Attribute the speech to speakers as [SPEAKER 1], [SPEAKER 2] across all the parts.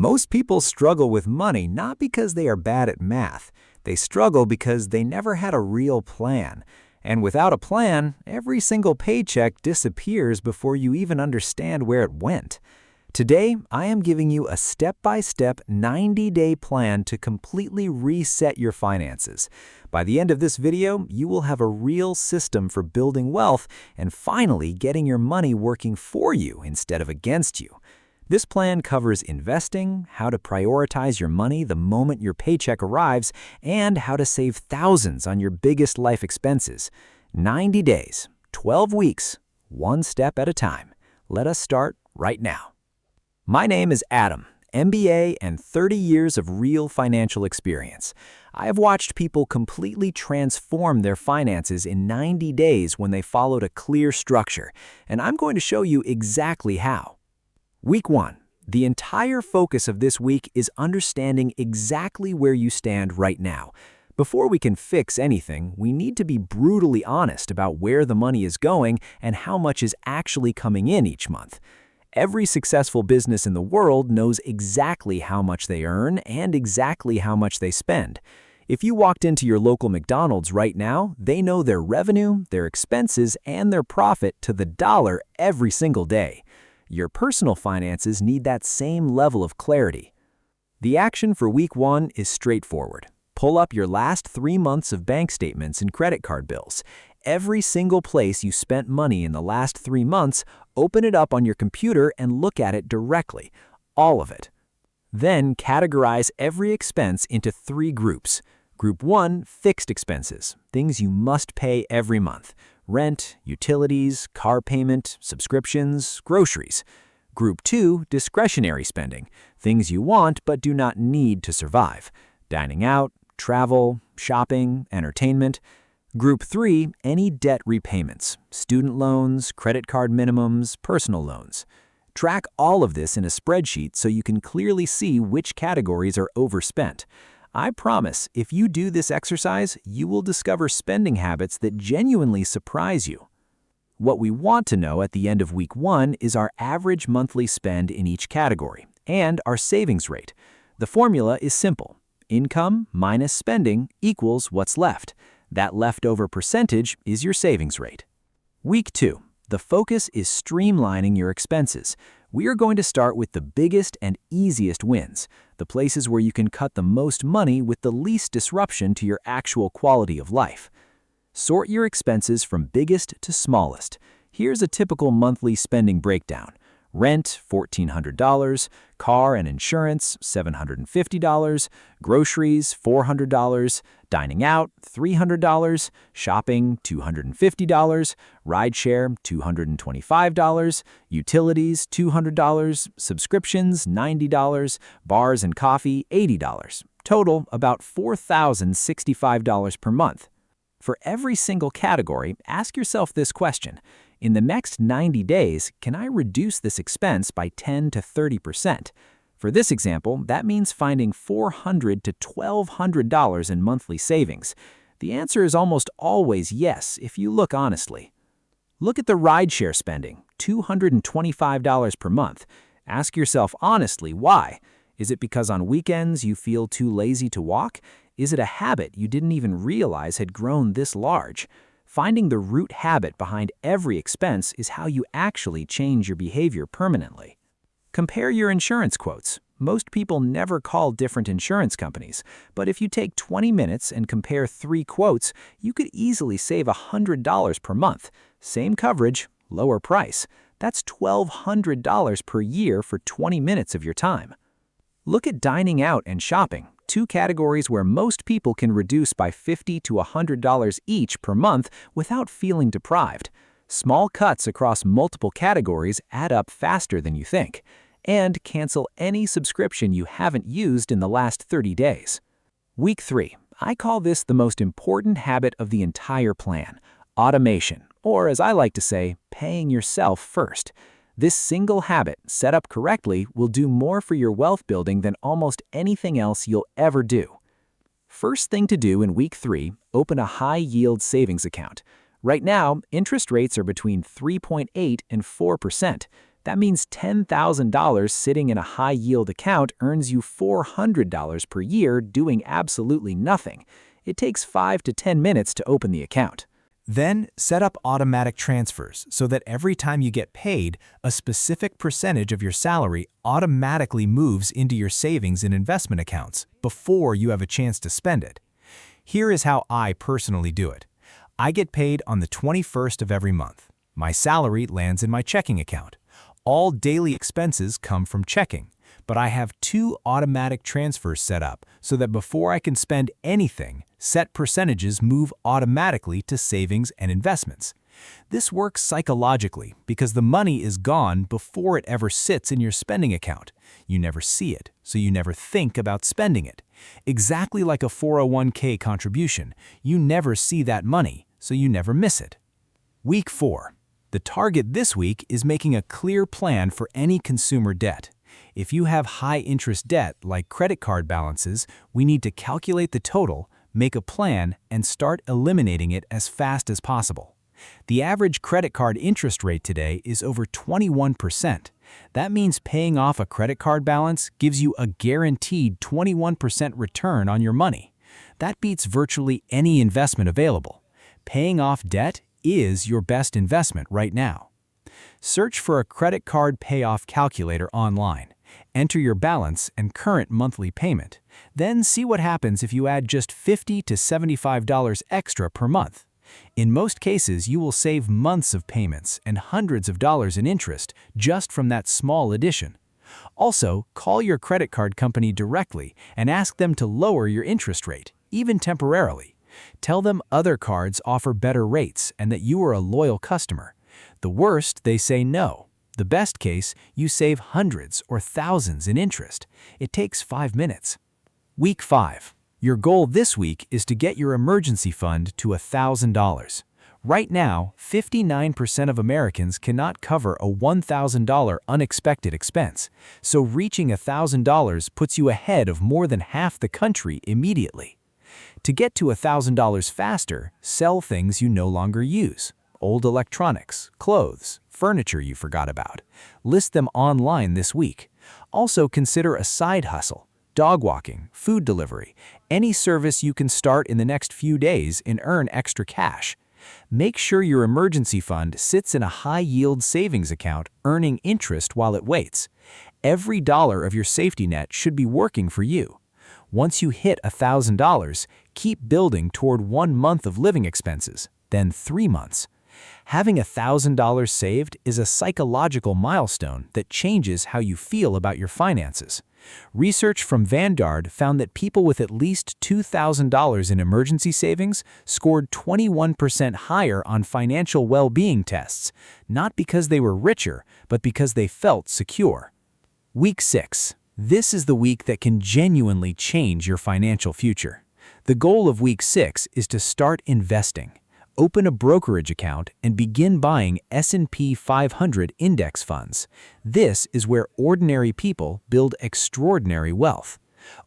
[SPEAKER 1] Most people struggle with money not because they are bad at math. They struggle because they never had a real plan. And without a plan, every single paycheck disappears before you even understand where it went. Today, I am giving you a step-by-step 90-day plan to completely reset your finances. By the end of this video, you will have a real system for building wealth and finally getting your money working for you instead of against you. This plan covers investing, how to prioritize your money the moment your paycheck arrives, and how to save thousands on your biggest life expenses. 90 days, 12 weeks, one step at a time. Let us start right now. My name is Adam, MBA and 30 years of real financial experience. I have watched people completely transform their finances in 90 days when they followed a clear structure, and I'm going to show you exactly how. Week 1. The entire focus of this week is understanding exactly where you stand right now. Before we can fix anything, we need to be brutally honest about where the money is going and how much is actually coming in each month. Every successful business in the world knows exactly how much they earn and exactly how much they spend. If you walked into your local McDonald's right now, they know their revenue, their expenses, and their profit to the dollar every single day. Your personal finances need that same level of clarity. The action for week 1 is straightforward. Pull up your last 3 months of bank statements and credit card bills. Every single place you spent money in the last 3 months, open it up on your computer and look at it directly, all of it. Then categorize every expense into 3 groups. Group 1, fixed expenses, things you must pay every month. Rent, utilities, car payment, subscriptions, groceries. Group 2, discretionary spending, things you want but do not need to survive. Dining out, travel, shopping, entertainment. Group 3, any debt repayments, student loans, credit card minimums, personal loans. Track all of this in a spreadsheet so you can clearly see which categories are overspent. I promise, if you do this exercise, you will discover spending habits that genuinely surprise you. What we want to know at the end of week 1 is our average monthly spend in each category and our savings rate. The formula is simple. Income minus spending equals what's left. That leftover percentage is your savings rate. Week 2. The focus is streamlining your expenses. We are going to start with the biggest and easiest wins, the places where you can cut the most money with the least disruption to your actual quality of life. Sort your expenses from biggest to smallest. Here's a typical monthly spending breakdown. Rent, $1,400, car and insurance, $750, groceries, $400, dining out, $300, shopping, $250, rideshare, $225, utilities, $200, subscriptions, $90, bars and coffee, $80. Total, about $4,065 per month. For every single category, ask yourself this question. In the next 90 days, can I reduce this expense by 10 to 30%? For this example, that means finding $400 to $1,200 in monthly savings. The answer is almost always yes if you look honestly. Look at the rideshare spending, $225 per month. Ask yourself honestly why. Is it because on weekends you feel too lazy to walk? Is it a habit you didn't even realize had grown this large? Finding the root habit behind every expense is how you actually change your behavior permanently. Compare your insurance quotes. Most people never call different insurance companies, but if you take 20 minutes and compare 3 quotes, you could easily save $100 per month. Same coverage, lower price. That's $1,200 per year for 20 minutes of your time. Look at dining out and shopping, 2 categories where most people can reduce by $50 to $100 each per month without feeling deprived. Small cuts across multiple categories add up faster than you think. And cancel any subscription you haven't used in the last 30 days. Week 3. I call this the most important habit of the entire plan, automation, or as I like to say, paying yourself first. This single habit, set up correctly, will do more for your wealth building than almost anything else you'll ever do. First thing to do in week 3, open a high-yield savings account. Right now, interest rates are between 3.8 and 4%. That means $10,000 sitting in a high-yield account earns you $400 per year doing absolutely nothing. It takes 5 to 10 minutes to open the account.
[SPEAKER 2] Then set up automatic transfers so that every time you get paid, a specific percentage of your salary automatically moves into your savings and investment accounts before you have a chance to spend it. Here is how I personally do it. I get paid on the 21st of every month. My salary lands in my checking account. All daily expenses come from checking, but I have 2 automatic transfers set up so that before I can spend anything, set percentages move automatically to savings and investments. This works psychologically because the money is gone before it ever sits in your spending account. You never see it, so you never think about spending it. Exactly like a 401k contribution, you never see that money, so you never miss it. Week 4. The target this week is making a clear plan for any consumer debt. If you have high-interest debt like credit card balances, we need to calculate the total, make a plan, and start eliminating it as fast as possible. The average credit card interest rate today is over 21%. That means paying off a credit card balance gives you a guaranteed 21% return on your money. That beats virtually any investment available. Paying off debt is your best investment right now. Search for a credit card payoff calculator online. Enter your balance and current monthly payment. Then see what happens if you add just $50 to $75 extra per month. In most cases, you will save months of payments and hundreds of dollars in interest just from that small addition. Also, call your credit card company directly and ask them to lower your interest rate, even temporarily. Tell them other cards offer better rates and that you are a loyal customer. The worst, they say no. The best case, you save hundreds or thousands in interest. It takes 5 minutes. Week 5. Your goal this week is to get your emergency fund to $1,000. Right now, 59% of Americans cannot cover a $1,000 unexpected expense, so reaching $1,000 puts you ahead of more than half the country immediately. To get to $1,000 faster, sell things you no longer use. Old electronics, clothes, furniture you forgot about. List them online this week. Also consider a side hustle, dog walking, food delivery, any service you can start in the next few days and earn extra cash. Make sure your emergency fund sits in a high-yield savings account earning interest while it waits. Every dollar of your safety net should be working for you. Once you hit $1,000, keep building toward 1 month of living expenses, then 3 months. Having $1,000 saved is a psychological milestone that changes how you feel about your finances. Research from Vanguard found that people with at least $2,000 in emergency savings scored 21% higher on financial well-being tests, not because they were richer, but because they felt secure. Week 6. This is the week that can genuinely change your financial future. The goal of Week 6 is to start investing. Open a brokerage account and begin buying S&P 500 index funds. This is where ordinary people build extraordinary wealth.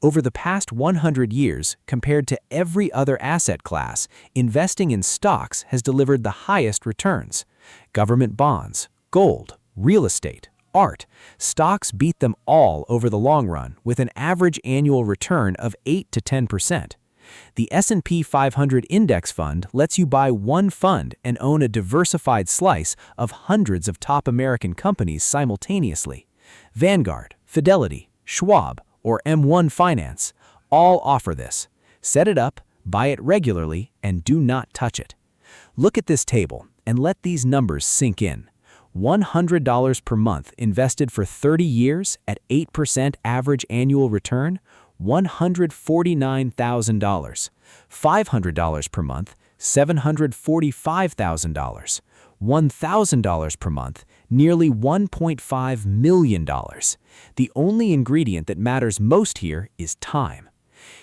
[SPEAKER 2] Over the past 100 years, compared to every other asset class, investing in stocks has delivered the highest returns. Government bonds, gold, real estate, art. Stocks beat them all over the long run with an average annual return of 8 to 10%. The S&P 500 Index Fund lets you buy one fund and own a diversified slice of hundreds of top American companies simultaneously. Vanguard, Fidelity, Schwab, or M1 Finance all offer this. Set it up, buy it regularly, and do not touch it. Look at this table and let these numbers sink in. $100 per month invested for 30 years at 8% average annual return, $149,000. $500 per month, $745,000. $1,000 per month, nearly $1.5 million. The only ingredient that matters most here is time.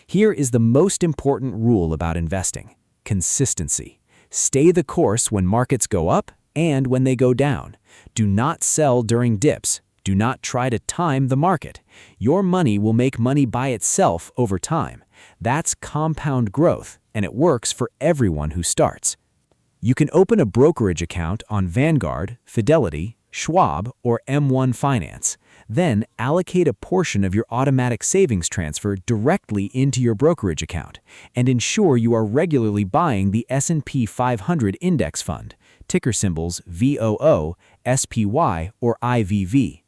[SPEAKER 2] Here is the most important rule about investing: consistency. Stay the course when markets go up and when they go down. Do not sell during dips. Do not try to time the market. Your money will make money by itself over time. That's compound growth, and it works for everyone who starts. You can open a brokerage account on Vanguard, Fidelity, Schwab, or M1 Finance. Then allocate a portion of your automatic savings transfer directly into your brokerage account and ensure you are regularly buying the S&P 500 index fund, ticker symbols VOO, SPY, or IVV.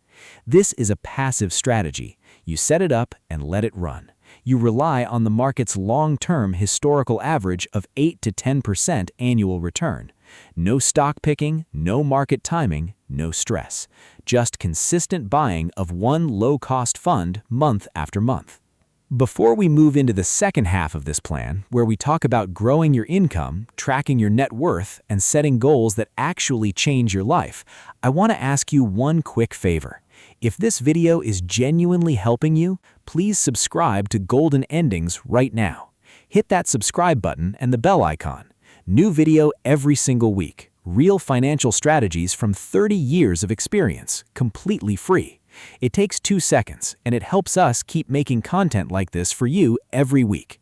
[SPEAKER 2] This is a passive strategy. You set it up and let it run. You rely on the market's long-term historical average of 8 to 10% annual return. No stock picking, no market timing, no stress. Just consistent buying of one low-cost fund month after month. Before we move into the second half of this plan, where we talk about growing your income, tracking your net worth, and setting goals that actually change your life, I want to ask you one quick favor. If this video is genuinely helping you, please subscribe to Golden Endings right now. Hit that subscribe button and the bell icon. New video every single week. Real financial strategies from 30 years of experience, completely free. It takes 2 seconds, and it helps us keep making content like this for you every week.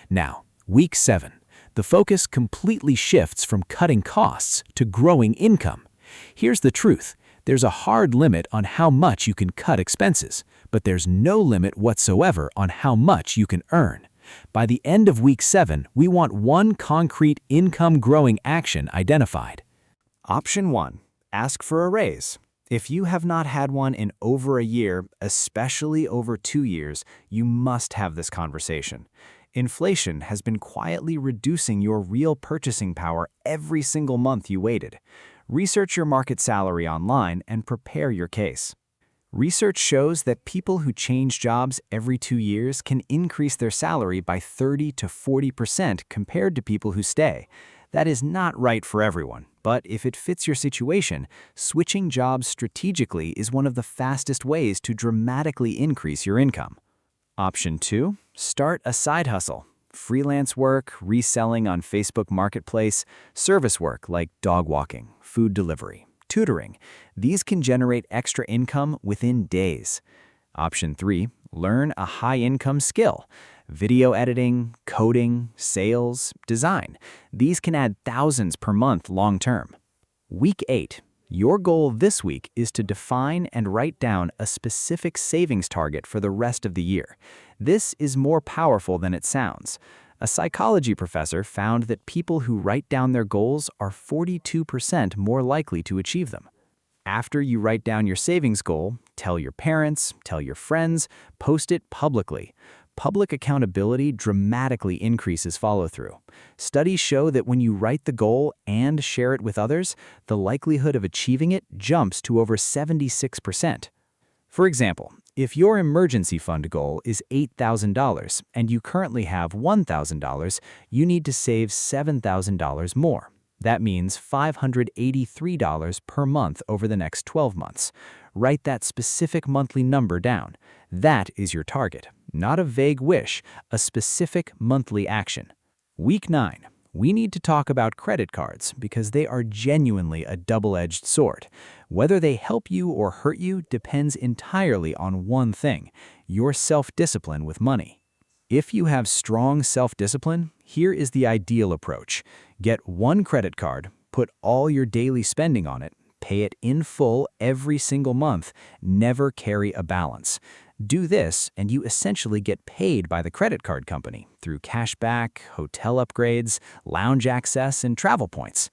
[SPEAKER 2] Now, week 7. The focus completely shifts from cutting costs to growing income. Here's the truth. There's a hard limit on how much you can cut expenses, but there's no limit whatsoever on how much you can earn. By the end of week 7, we want one concrete income-growing action identified.
[SPEAKER 1] Option 1. Ask for a raise. If you have not had one in over a year, especially over 2 years, you must have this conversation. Inflation has been quietly reducing your real purchasing power every single month you waited. Research your market salary online and prepare your case. Research shows that people who change jobs every 2 years can increase their salary by 30 to 40% compared to people who stay. That is not right for everyone, but if it fits your situation, switching jobs strategically is one of the fastest ways to dramatically increase your income. Option 2. Start a side hustle. Freelance work, reselling on Facebook Marketplace, service work like dog walking, food delivery, tutoring. These can generate extra income within days. Option 3. Learn a high-income skill. Video editing, coding, sales, design. These can add thousands per month long-term. Week 8. Your goal this week is to define and write down a specific savings target for the rest of the year. This is more powerful than it sounds. A psychology professor found that people who write down their goals are 42% more likely to achieve them. After you write down your savings goal, tell your parents, tell your friends, post it publicly. Public accountability dramatically increases follow-through. Studies show that when you write the goal and share it with others, the likelihood of achieving it jumps to over 76%. For example, if your emergency fund goal is $8,000 and you currently have $1,000, you need to save $7,000 more. That means $583 per month over the next 12 months. Write that specific monthly number down. That is your target, not a vague wish, a specific monthly action. Week 9. We need to talk about credit cards because they are genuinely a double-edged sword. Whether they help you or hurt you depends entirely on one thing: your self-discipline with money. If you have strong self-discipline, here is the ideal approach. Get one credit card, put all your daily spending on it, pay it in full every single month, never carry a balance. Do this, and you essentially get paid by the credit card company through cashback, hotel upgrades, lounge access, and travel points.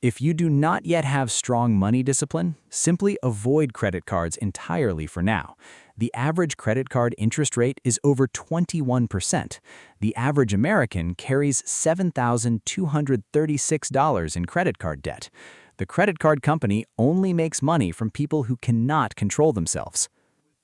[SPEAKER 1] If you do not yet have strong money discipline, simply avoid credit cards entirely for now. The average credit card interest rate is over 21%. The average American carries $7,236 in credit card debt. The credit card company only makes money from people who cannot control themselves.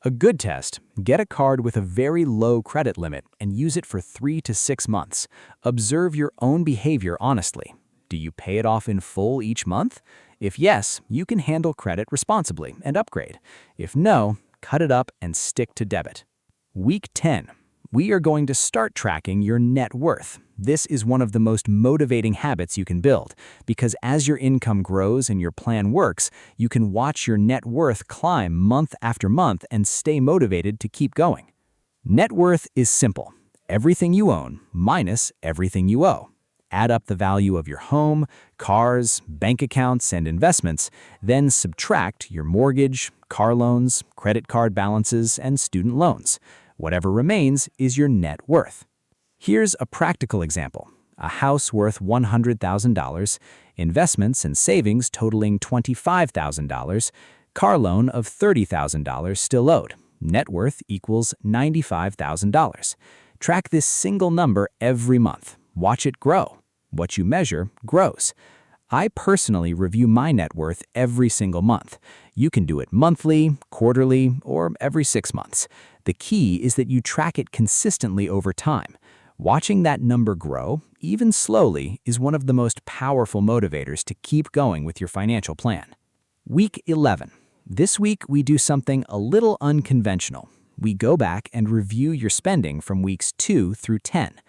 [SPEAKER 1] A good test: get a card with a very low credit limit and use it for 3 to 6 months. Observe your own behavior honestly. Do you pay it off in full each month? If yes, you can handle credit responsibly and upgrade. If no, cut it up and stick to debit. Week 10. We are going to start tracking your net worth. This is one of the most motivating habits you can build, because as your income grows and your plan works, you can watch your net worth climb month after month and stay motivated to keep going. Net worth is simple: everything you own minus everything you owe. Add up the value of your home, cars, bank accounts, and investments, then subtract your mortgage, car loans, credit card balances, and student loans. Whatever remains is your net worth. Here's a practical example. A house worth $100,000, investments and savings totaling $25,000, car loan of $30,000 still owed. Net worth equals $95,000. Track this single number every month. Watch it grow. What you measure grows. I personally review my net worth every single month. You can do it monthly, quarterly, or every 6 months. The key is that you track it consistently over time. Watching that number grow, even slowly, is one of the most powerful motivators to keep going with your financial plan. Week 11. This week, we do something a little unconventional. We go back and review your spending from weeks 2 through 10.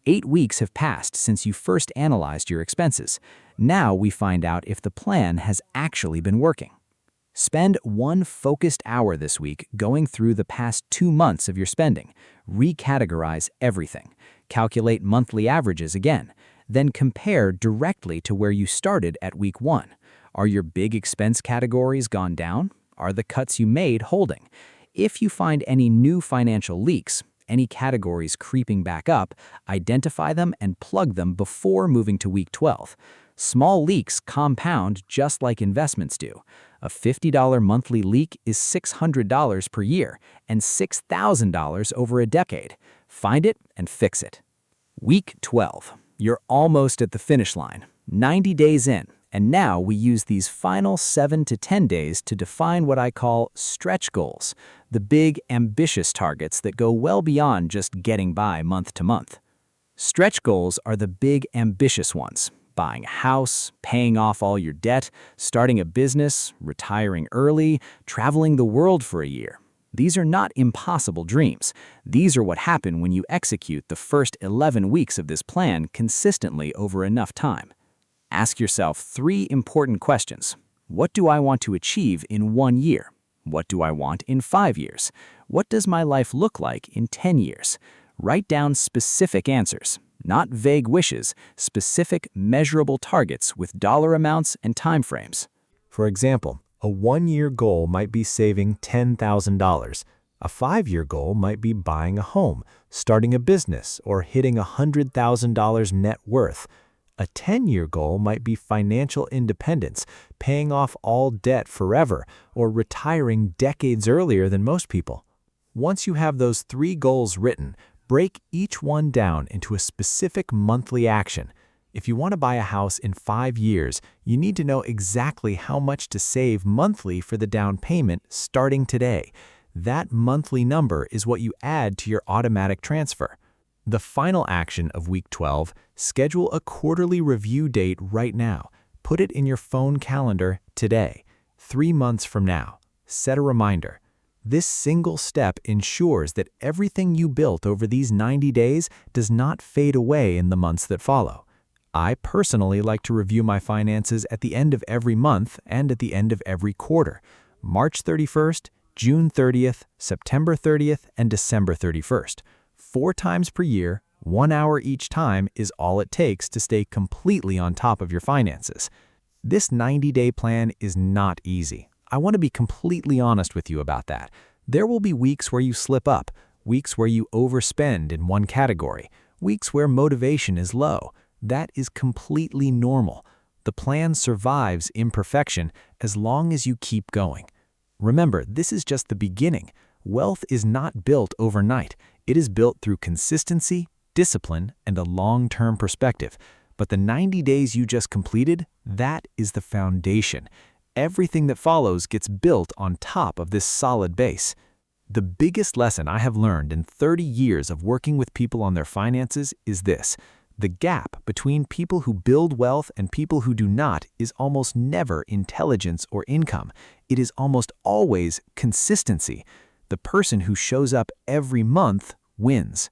[SPEAKER 1] 8 weeks have passed since you first analyzed your expenses. Now we find out if the plan has actually been working. Spend 1 focused hour this week going through the past 2 months of your spending. Recategorize everything. Calculate monthly averages again. Then compare directly to where you started at week 1. Are your big expense categories gone down? Are the cuts you made holding? If you find any new financial leaks, any categories creeping back up, identify them and plug them before moving to week 12. Small leaks compound just like investments do. A $50 monthly leak is $600 per year and $6,000 over a decade. Find it and fix it. Week 12. You're almost at the finish line, 90 days in, and now we use these final 7 to 10 days to define what I call stretch goals, the big, ambitious targets that go well beyond just getting by month to month. Stretch goals are the big, ambitious ones. Buying a house, paying off all your debt, starting a business, retiring early, traveling the world for a year. These are not impossible dreams. These are what happen when you execute the first 11 weeks of this plan consistently over enough time. Ask yourself 3 important questions. What do I want to achieve in 1 year? What do I want in 5 years? What does my life look like in 10 years? Write down specific answers. Not vague wishes, specific, measurable targets with dollar amounts and timeframes.
[SPEAKER 2] For example, a 1-year goal might be saving $10,000. A 5-year goal might be buying a home, starting a business, or hitting $100,000 net worth. A 10-year goal might be financial independence, paying off all debt forever, or retiring decades earlier than most people. Once you have those 3 goals written, break each one down into a specific monthly action. If you want to buy a house in 5 years, you need to know exactly how much to save monthly for the down payment starting today. That monthly number is what you add to your automatic transfer. The final action of week 12, schedule a quarterly review date right now. Put it in your phone calendar today, 3 months from now. Set a reminder. This single step ensures that everything you built over these 90 days does not fade away in the months that follow. I personally like to review my finances at the end of every month and at the end of every quarter. March 31st, June 30th, September 30th, and December 31st. 4 times per year, 1 hour each time is all it takes to stay completely on top of your finances. This 90-day plan is not easy. I want to be completely honest with you about that. There will be weeks where you slip up, weeks where you overspend in one category, weeks where motivation is low. That is completely normal. The plan survives imperfection as long as you keep going. Remember, this is just the beginning. Wealth is not built overnight. It is built through consistency, discipline, and a long-term perspective. But the 90 days you just completed, that is the foundation. Everything that follows gets built on top of this solid base. The biggest lesson I have learned in 30 years of working with people on their finances is this. The gap between people who build wealth and people who do not is almost never intelligence or income. It is almost always consistency. The person who shows up every month wins.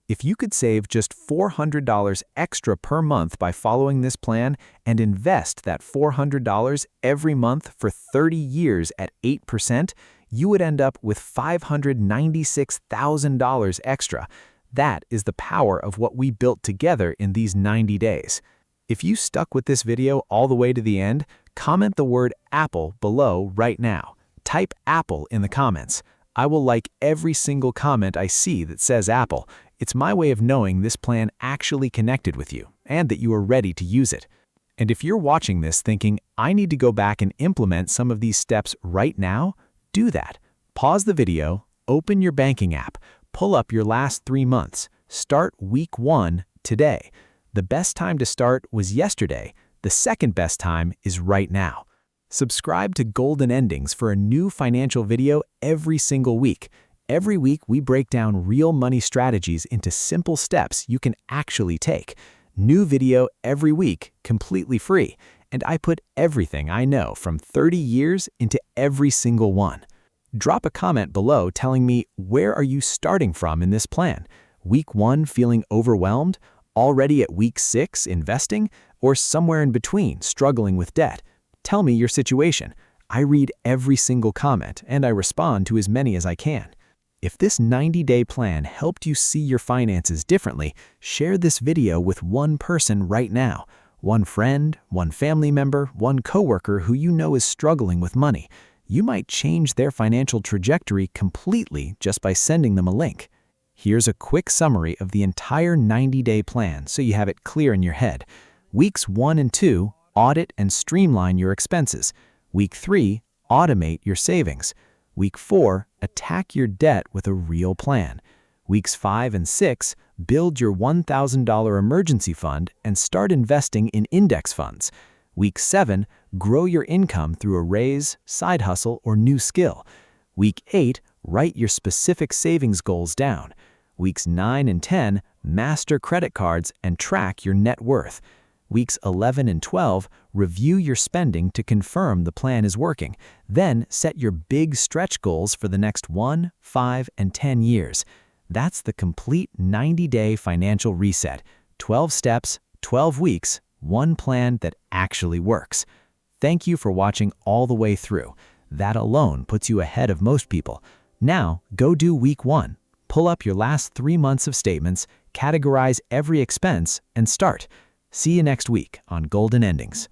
[SPEAKER 2] If you could save just $400 extra per month by following this plan and invest that $400 every month for 30 years at 8%, you would end up with $596,000 extra. That is the power of what we built together in these 90 days. If you stuck with this video all the way to the end, comment the word Apple below right now. Type Apple in the comments. I will like every single comment I see that says Apple. It's my way of knowing this plan actually connected with you and that you are ready to use it. And if you're watching this thinking, I need to go back and implement some of these steps right now, do that. Pause the video, open your banking app, pull up your last 3 months, start week 1 today. The best time to start was yesterday. The second best time is right now. Subscribe to Golden Endings for a new financial video every single week. Every week, we break down real money strategies into simple steps you can actually take. New video every week, completely free. And I put everything I know from 30 years into every single one. Drop a comment below telling me, where are you starting from in this plan? Week 1 feeling overwhelmed? Already at week 6 investing? Or somewhere in between struggling with debt? Tell me your situation. I read every single comment and I respond to as many as I can. If this 90-day plan helped you see your finances differently, share this video with one person right now. One friend, one family member, one coworker who you know is struggling with money. You might change their financial trajectory completely just by sending them a link. Here's a quick summary of the entire 90-day plan so you have it clear in your head. Weeks 1 and 2, audit and streamline your expenses. Week 3, automate your savings. Week 4, attack your debt with a real plan. Weeks 5 and 6, build your $1,000 emergency fund and start investing in index funds. Week 7, grow your income through a raise, side hustle, or new skill. Week 8, write your specific savings goals down. Weeks 9 and 10, master credit cards and track your net worth. Weeks 11 and 12, review your spending to confirm the plan is working. Then set your big stretch goals for the next 1, 5, and 10 years. That's the complete 90-day financial reset. 12 steps, 12 weeks, one plan that actually works. Thank you for watching all the way through. That alone puts you ahead of most people. Now, go do week 1. Pull up your last 3 months of statements, categorize every expense, and start. See you next week on Golden Endings.